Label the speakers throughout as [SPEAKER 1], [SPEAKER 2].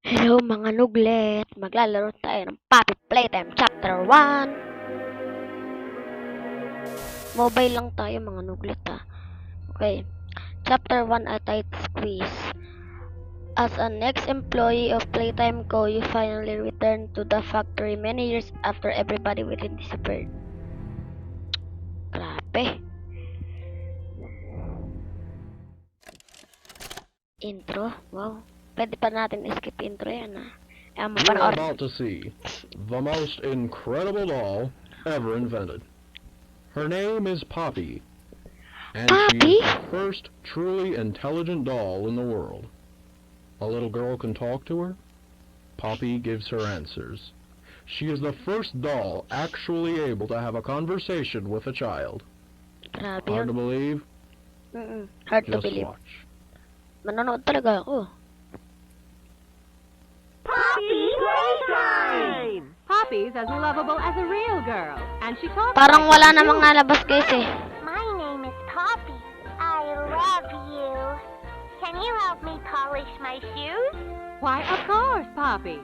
[SPEAKER 1] Hello mga nuglet, maglalaro tayo ng Puppy Playtime Chapter 1. Mobile lang tayo mga nuglet ha. Okay, Chapter 1 a tight squeeze. As an ex-employee of Playtime Co., you finally returned to the factory many years after everybody within disappeared. Grabe. Intro, wow. Pwede pa natin skip intro yan ha.
[SPEAKER 2] You are about to see the most incredible doll ever invented. Her name is Poppy, and she is the first truly intelligent doll in the world. A little girl can talk to her. Poppy gives her answers. She is the first doll actually able to have a conversation with a child.
[SPEAKER 1] Grabe
[SPEAKER 2] Hard
[SPEAKER 1] yun.
[SPEAKER 2] to believe?
[SPEAKER 1] Hard to
[SPEAKER 2] Just
[SPEAKER 1] believe.
[SPEAKER 2] watch.
[SPEAKER 1] Manonood talaga ako.
[SPEAKER 3] Poppy Playtime! Poppy's as lovable as a real girl, and she talks
[SPEAKER 1] Parang
[SPEAKER 3] like
[SPEAKER 1] wala
[SPEAKER 3] a
[SPEAKER 1] namang
[SPEAKER 3] real-
[SPEAKER 1] nalabas guys eh.
[SPEAKER 4] My name is Poppy. I love you. Can you help me polish my shoes?
[SPEAKER 3] Why, of course, Poppy.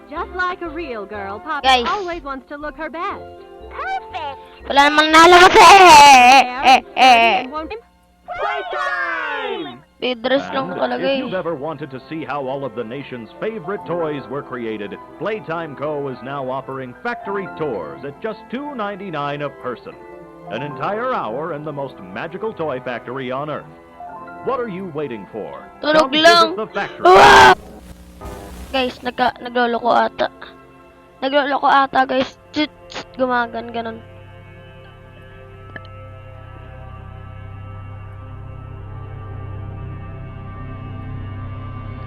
[SPEAKER 3] Just like a real girl, Poppy
[SPEAKER 1] Guys.
[SPEAKER 3] always wants to look her best.
[SPEAKER 4] Perfect.
[SPEAKER 1] Wala namang nalabas eh.
[SPEAKER 3] And won't-
[SPEAKER 4] Playtime!
[SPEAKER 1] Bidres lang
[SPEAKER 5] And
[SPEAKER 1] talaga
[SPEAKER 5] if
[SPEAKER 1] eh.
[SPEAKER 5] you've ever wanted to see how all of the nation's favorite toys were created, Playtime Co. is now offering factory tours at just $2.99 a person. An entire hour in the most magical toy factory on Earth. What are you waiting for?
[SPEAKER 1] Tulog
[SPEAKER 5] Come
[SPEAKER 1] lang.
[SPEAKER 5] visit the factory.
[SPEAKER 1] Ah! Guys, nagloloko ata. Nagloloko ata guys. Gumagan ganon.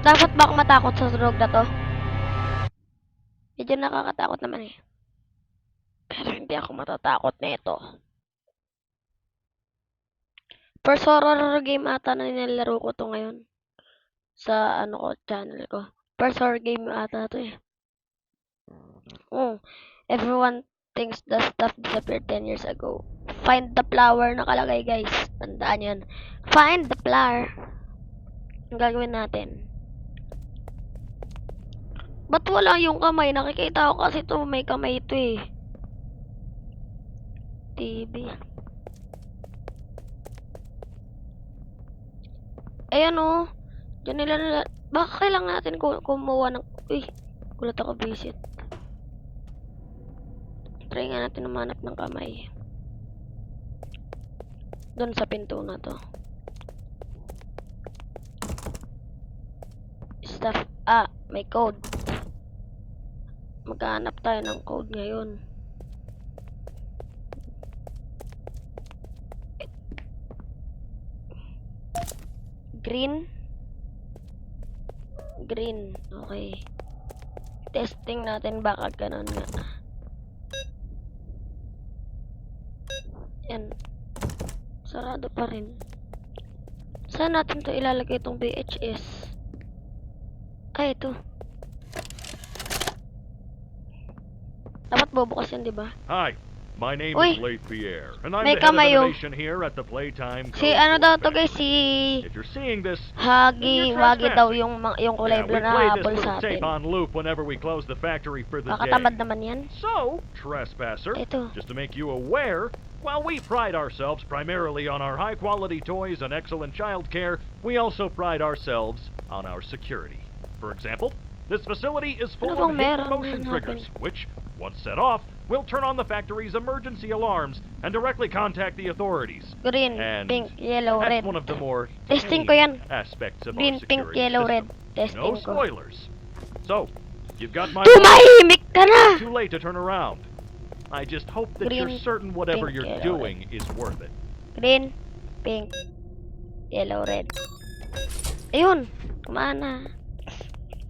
[SPEAKER 1] Dapat ba ako matakot sa tunog na to? Medyo nakakatakot naman eh. Pero hindi ako matatakot nito. First horror game ata na nilalaro ko to ngayon. Sa ano ko, channel ko. First horror game ata to eh. Everyone thinks the stuff disappeared 10 years ago. Find the flower nakalagay guys. Tandaan yan. Find the flower. Ang gagawin natin. Ba't wala yung kamay? Nakikita ko kasi to may kamay ito eh. TV. Ayan o. Diyan nila. Baka kailangan natin kumuha ng... Uy, gulat ako visit. Try nga natin umanap ng kamay. Doon sa pinto na to. Stuff. Ah, may code. Maghahanap tayo ng code ngayon. Green. Green. Okay. Testing natin baka ganun nga. Yan. Sarado pa rin. Saan natin to ilalagay itong VHS? Ay, ito. Dapat bubukas yan, di ba?
[SPEAKER 5] Hi, my name
[SPEAKER 1] Uy!
[SPEAKER 5] is Leith Pierre, and I'm
[SPEAKER 1] May
[SPEAKER 5] the head of
[SPEAKER 1] kamay, oh.
[SPEAKER 5] innovation here at the Playtime Co.
[SPEAKER 1] Si ano daw to
[SPEAKER 5] Factory.
[SPEAKER 1] guys, si
[SPEAKER 5] If you're seeing this,
[SPEAKER 1] Hagi, Wagi daw yung kulay
[SPEAKER 5] yeah,
[SPEAKER 1] blue
[SPEAKER 5] we
[SPEAKER 1] na
[SPEAKER 5] play this
[SPEAKER 1] habol
[SPEAKER 5] little
[SPEAKER 1] sa
[SPEAKER 5] tape
[SPEAKER 1] atin.
[SPEAKER 5] on loop whenever we close the factory for the
[SPEAKER 1] Kakatamad
[SPEAKER 5] day.
[SPEAKER 1] naman yan.
[SPEAKER 5] So, trespasser,
[SPEAKER 1] Ito.
[SPEAKER 5] just to make you aware, while we pride ourselves primarily on our high-quality toys and excellent child care, we also pride ourselves on our security. For example, this facility is full
[SPEAKER 1] Ano
[SPEAKER 5] of
[SPEAKER 1] bang
[SPEAKER 5] hidden
[SPEAKER 1] meron?
[SPEAKER 5] motion
[SPEAKER 1] Hanapin.
[SPEAKER 5] triggers, which, once set off, will turn on the factory's emergency alarms and directly contact the authorities.
[SPEAKER 1] Green,
[SPEAKER 5] And
[SPEAKER 1] pink, yellow,
[SPEAKER 5] that's
[SPEAKER 1] red.
[SPEAKER 5] one of the more
[SPEAKER 1] Testing ko
[SPEAKER 5] tame
[SPEAKER 1] yan.
[SPEAKER 5] aspects of
[SPEAKER 1] Green,
[SPEAKER 5] our
[SPEAKER 1] pink,
[SPEAKER 5] security
[SPEAKER 1] yellow, red.
[SPEAKER 5] system.
[SPEAKER 1] Testing
[SPEAKER 5] No
[SPEAKER 1] ko.
[SPEAKER 5] spoilers. So, you've got my
[SPEAKER 1] Tumahimik ka na!
[SPEAKER 5] too late to turn around. I just hope that
[SPEAKER 1] Green,
[SPEAKER 5] you're certain whatever
[SPEAKER 1] pink,
[SPEAKER 5] you're
[SPEAKER 1] yellow,
[SPEAKER 5] doing is worth it.
[SPEAKER 1] Green, pink, yellow, red. Ayun, kumana.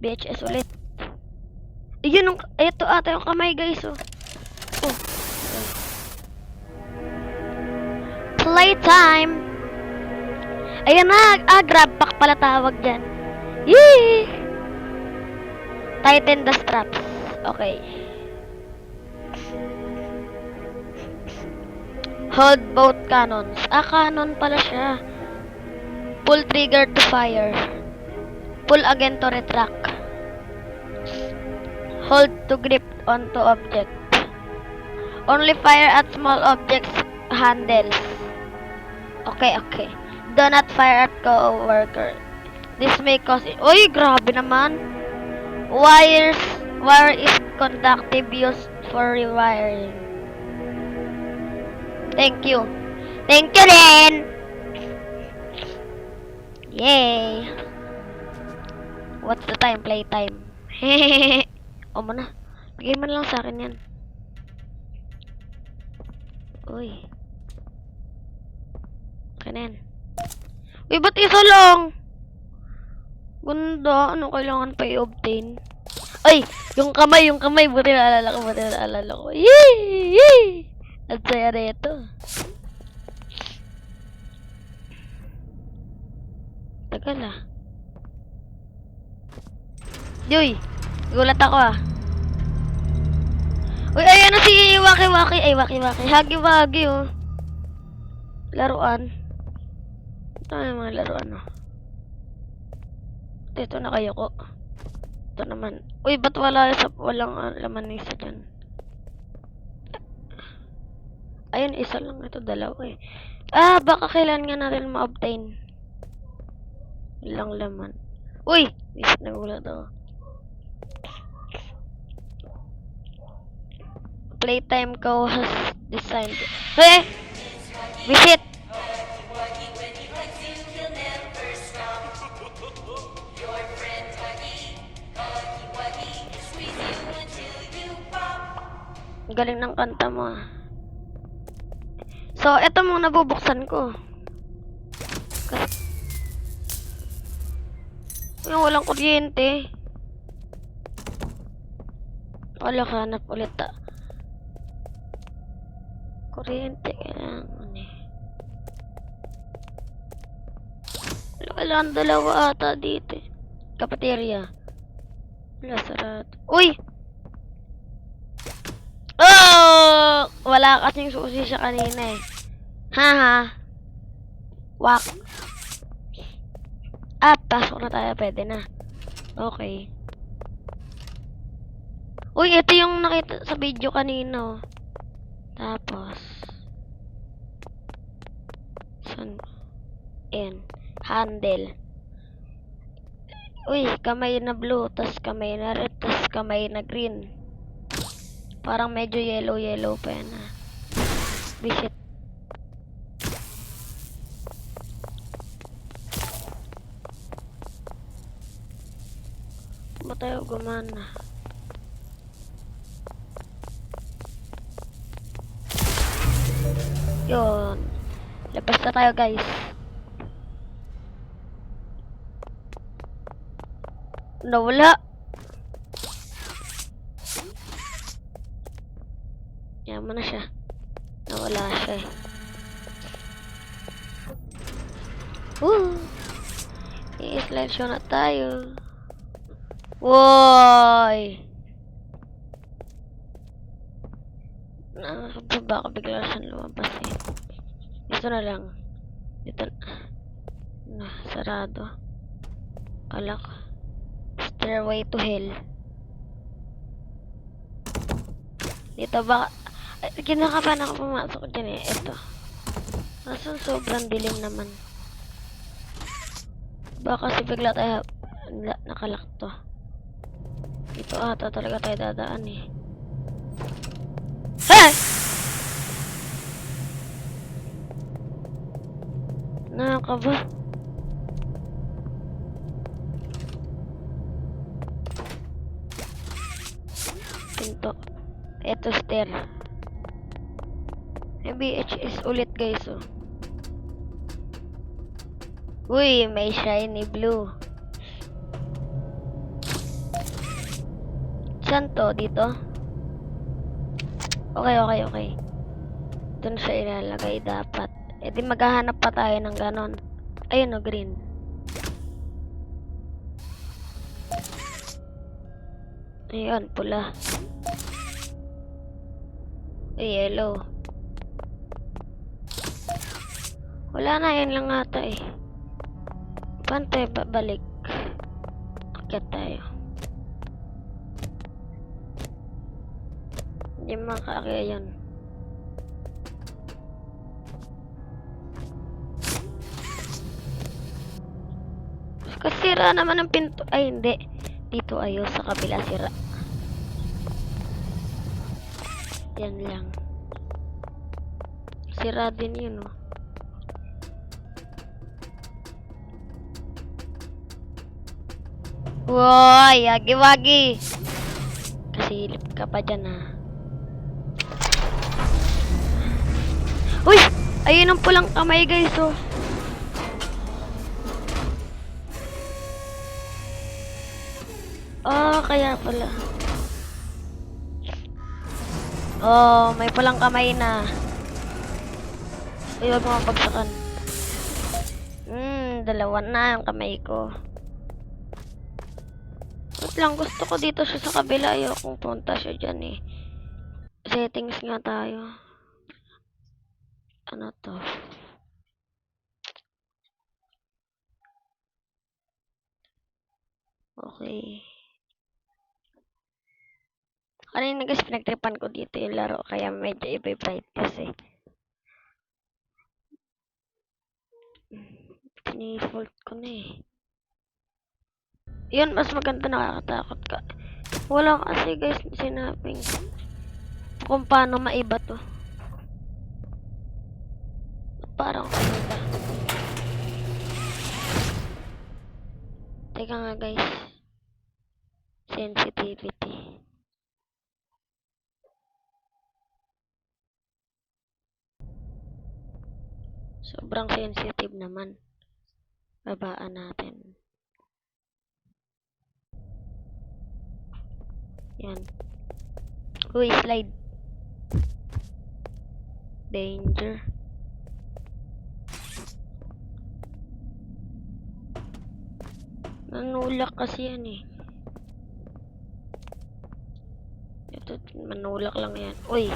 [SPEAKER 1] VHS ulit. Ayun, ito ata yung kamay guys, oh. Oh. Playtime! Ayan na, grab pack pala tawag dyan. Yee! Tighten the straps. Okay. Hold both cannons. Ah, cannon pala siya. Pull trigger to fire. Pull again to retract. Hold to grip onto object. Only fire at small objects handles. Okay. Do not fire at co-worker. This may cause it. Uy, grabe naman. Wire is conductive used for rewiring. Thank you. Thank you din. Yay. What's the time? Playtime. Hehehe. O mo na. Bigay mo na lang sa akin yan. Uy. Okay na yan. Uy, ba't isa lang? Ganda. Ano kailangan pa i-obtain? Ay! Yung kamay. Buti naalala ko. Yee! At saya na ito. Tagal ah. Uy! Gulat ako ah. Uy, ayan na si Waki-Waki. Ay, Waki-Waki. Hagi-Wagi oh. Laruan. Ito na yung mga laruan oh. Ito na kayo ko. Ito naman. Uy, ba't walang laman isa dyan? Ayun, isa lang. Ito, dalawa eh. Ah, baka kailan nga natin ma-obtain. Ilang laman. Uy! Nagulat ako. Playtime Co has designed. Hey! Visit! Ang galing ng kanta mo. So, eto mong nabubuksan ko. Yung walang kuryente. Wala, hanap ulit ah. Kuryente, kailangan eh. Kailangan dalawa ata dito eh. Cafeteria. Wala, sarado. Uy! Oh! Wala kasing susi siya kanina eh. Haha. Wak. Ah, pasok na tayo. Pwede na. Okay. Uy, ito yung nakita sa video kanina oh. Tapos handle. Uy, kamay na blue, tas kamay na red, tas kamay na green. Parang medyo yellow pa yan ah. Visit. Ba tayo gumana? Yun. Labas na tayo guys. Nawala. Yaman na siya. Nawala siya eh. I-slide show na tayo. Woy! Baka bigla siyang lumabas eh. Dito na lang. Dito na. Sarado. Alak. Stairway to hell. Dito ba? Kinakabahan ako pumasok dyan eh. Ito. Kaso sobrang dilim naman. Baka kasi bigla tayo nakalak to. Dito ata talaga tayo dadaan eh. Hey! Nakakaba. Pinto. Eto stair. BHS ulit guys oh. Uy, may shiny blue. Saan to? Dito? Okay. Doon siya ilalagay dapat. E di maghahanap pa tayo ng ganon. Ayun o, green. Ayun, pula. Yellow. Wala na, yun lang ata eh. Pantay, babalik. Akyat tayo. Hindi makakaya yan. Kasi sira naman ang pinto. Ay, hindi. Dito ayos, sa kabila sira. Yan lang. Sira din yun, oh. Woy, yagi-wagi. Kasilip ka pa dyan, ha. Uy! Ayun ang pulang kamay, guys, oh. Ah, kaya pala. Oh, may pulang kamay na. Uy, wag mo mapagsakan. Dalawa na ang kamay ko. Wait lang, gusto ko dito siya sa kabila. Ayokong punta siya dyan eh. Settings nga tayo. Ano to? Okay. Kanina guys, pinagtripan ko dito yung laro. Kaya medyo i-bright kasi. Pini-fault ko na eh. Yun, mas maganda, nakakatakot ka. Wala kasi guys sinabing kung paano maiba to. Parang ano ba? Teka nga guys. Sensitivity. Sobrang sensitive naman. Babaan natin. Yan. Uy, slide. Danger. Manulak kasi yan eh. Ito, manulak lang yan. Uy,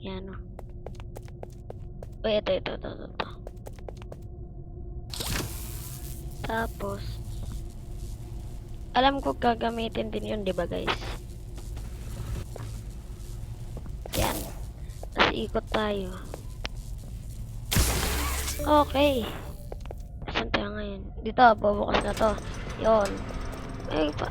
[SPEAKER 1] yan o. Uy, ito. Tapos, alam ko gagamitin din yun, di ba guys? Yan. Tapos ikot tayo. Okay. Saan tayo ngayon? Dito, bubukas na to. Yon. Ay, pa.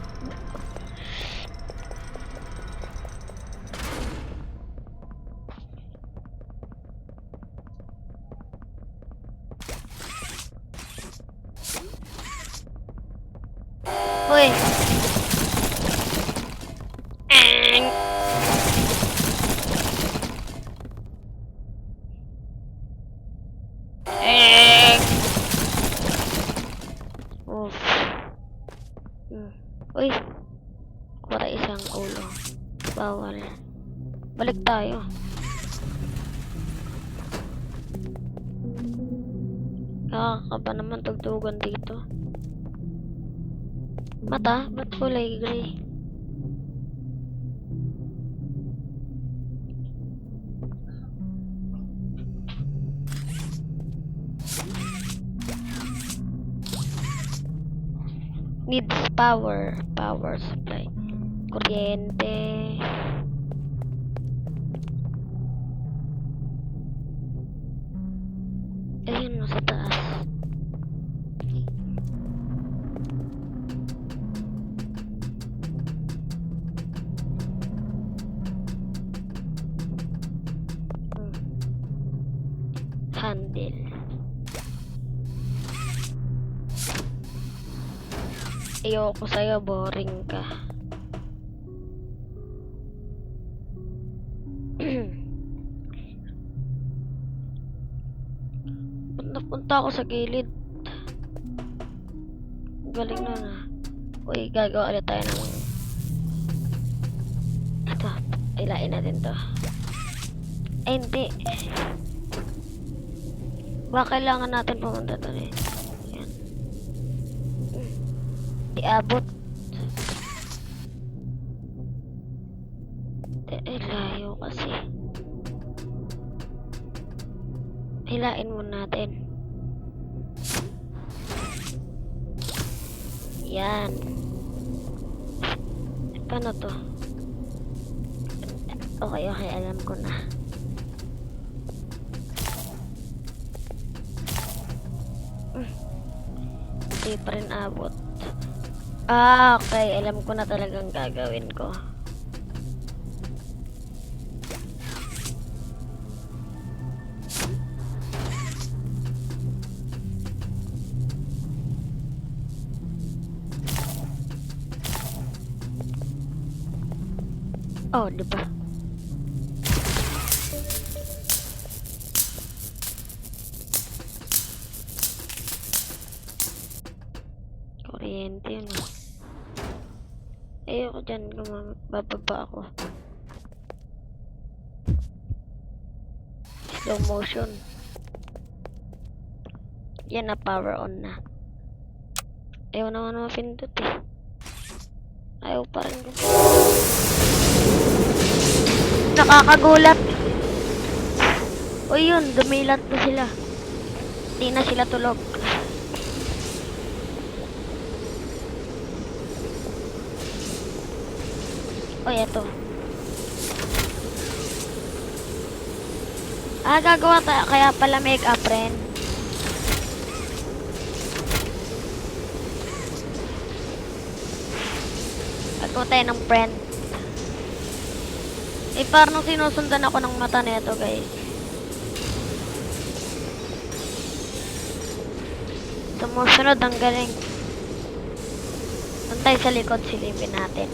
[SPEAKER 1] Uy. Oof. Uy. Para isang ulo. Bawal. Balik tayo. Nakakaba naman tugtugan dito. Mata? Ba't kulay gray? Needs power. Power supply. Kuryente. Ayun, nasa taas. Handle. Ayoko sa'yo, boring ka. Napunta ako sa gilid. Galing na na. Uy, gagawa ulit tayo ng ito, ilain natin to. Ay, hindi. Baka kailangan natin pumunta doon eh. Yan. Iabot. Layo kasi. Hilain mo natin. Yan. Paano to? Okay, alam ko na. Hindi pa rin abot. Okay, alam ko na talagang gagawin ko. Oh, di ba? Kuryente yun. Ayoko dyan, bababa ako. Slow motion. Yan na, power on na. Ayaw naman mapindot eh. Ayaw pa rin. Nakakagulat. O yun, dumilat na sila. Di na sila tulog. O eto. Gagawa tayo. Kaya pala make-up rin. Gagawa tayo ng friend. Parang sinusundan ako ng mata nito, guys. Sumusunod, ang galing. Doon tayo sa likod, silipin natin.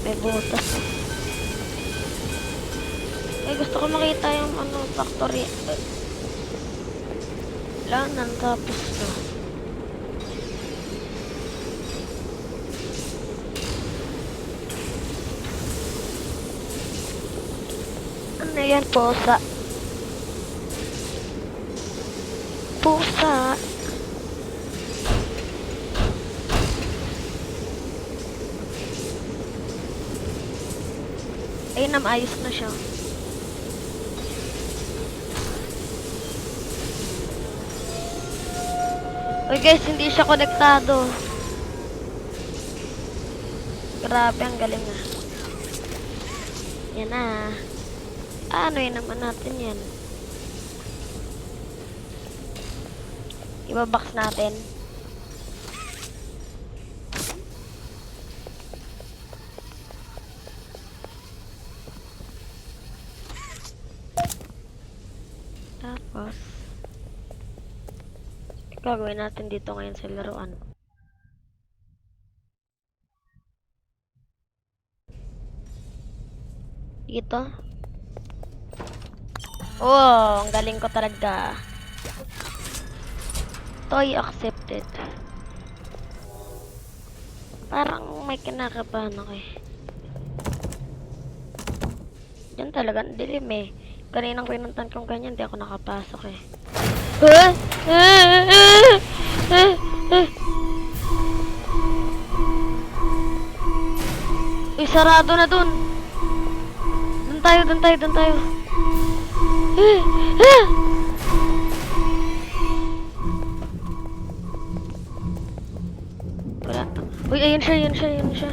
[SPEAKER 1] May butas. Gusto ko makita yung factory. Wala na, tapos na. Ano yan? Pusa. Pusa. Ayun na, maayos na siya. Uy guys, hindi siya konektado. Grabe, ang galing ah. Yan na. Ano yun naman natin yan? Ibabox natin. Tapos gagawin natin dito ngayon sa laruan. Dito. Oh, ang galing ko talaga. Toy accepted. Parang may kinakabahan ako eh. Yan talaga, dilim eh. Kaninang pinuntan kong ganyan, di ako nakapasok eh. Uy, sarado na dun. Dun tayo. Wala. Uy, ayun siya.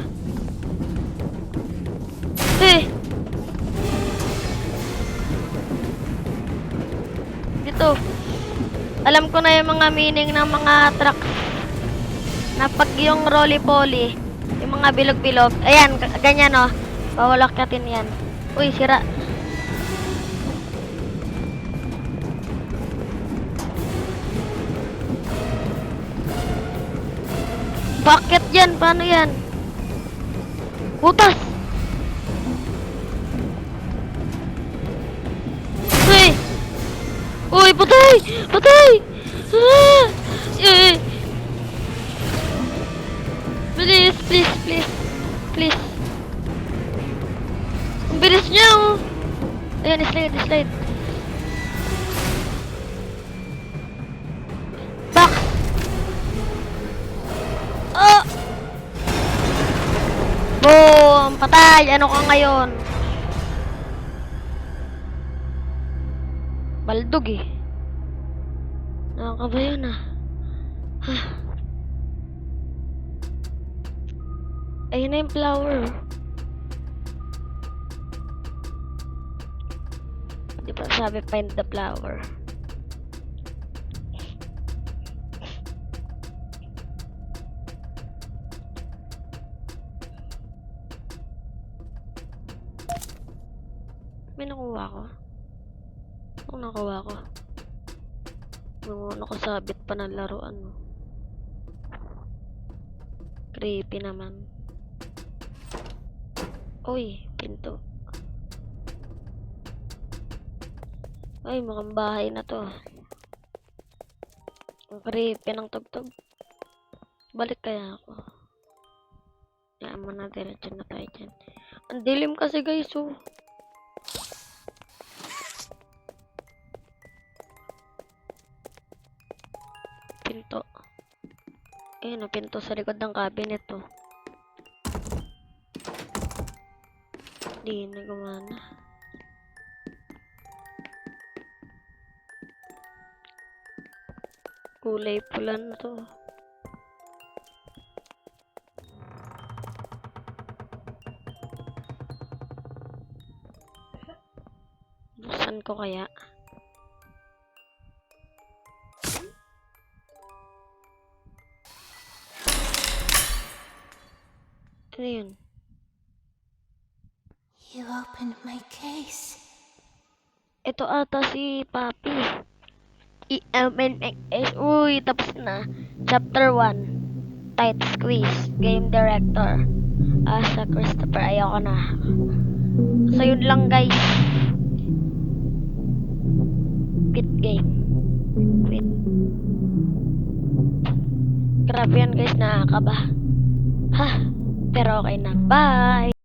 [SPEAKER 1] Dito. Alam ko na yung mga meaning ng mga trucks. Na pag yung roly-poly, yung mga bilog-bilog. Ayan, ganyan oh. Pawalakatin yan. Uy, sira. Bakit yan? Paano yan? Butas! Uy! Uy, patay! Patay! Ah! Please. Ang bilis niya, oh. Ayan, slide. Back! Oh! Boom! Patay! Ano ka ngayon? Baldog eh. Nakakabayan ah. Ayun na yung flower. Di ba sabi find the flower? May nakuha ko. Anong nakuha ko? Nung nakasabit pa ng laruan. Creepy naman. Uy, pinto. Ay, mukhang bahay na to. Ang creepy ng tugtog. Balik kaya ako. Kaya mo na, diretso na tayo dyan. Ang dilim kasi guys, oh. Pinto. Ayun, na pinto sa likod ng cabinet, oh. Di na gumana. Kulay pula na to. Buksan ko kaya? Ano yun?
[SPEAKER 4] You opened my case.
[SPEAKER 1] Ito ata si Papi. EMNX. Uy, tapos na. Chapter 1. Tight Squeeze. Game Director. Sa Christopher. Ayoko na. So, yun lang guys. Quit game. Quit. Grabe yan guys. Nakakaba. Ha? Pero okay na. Bye!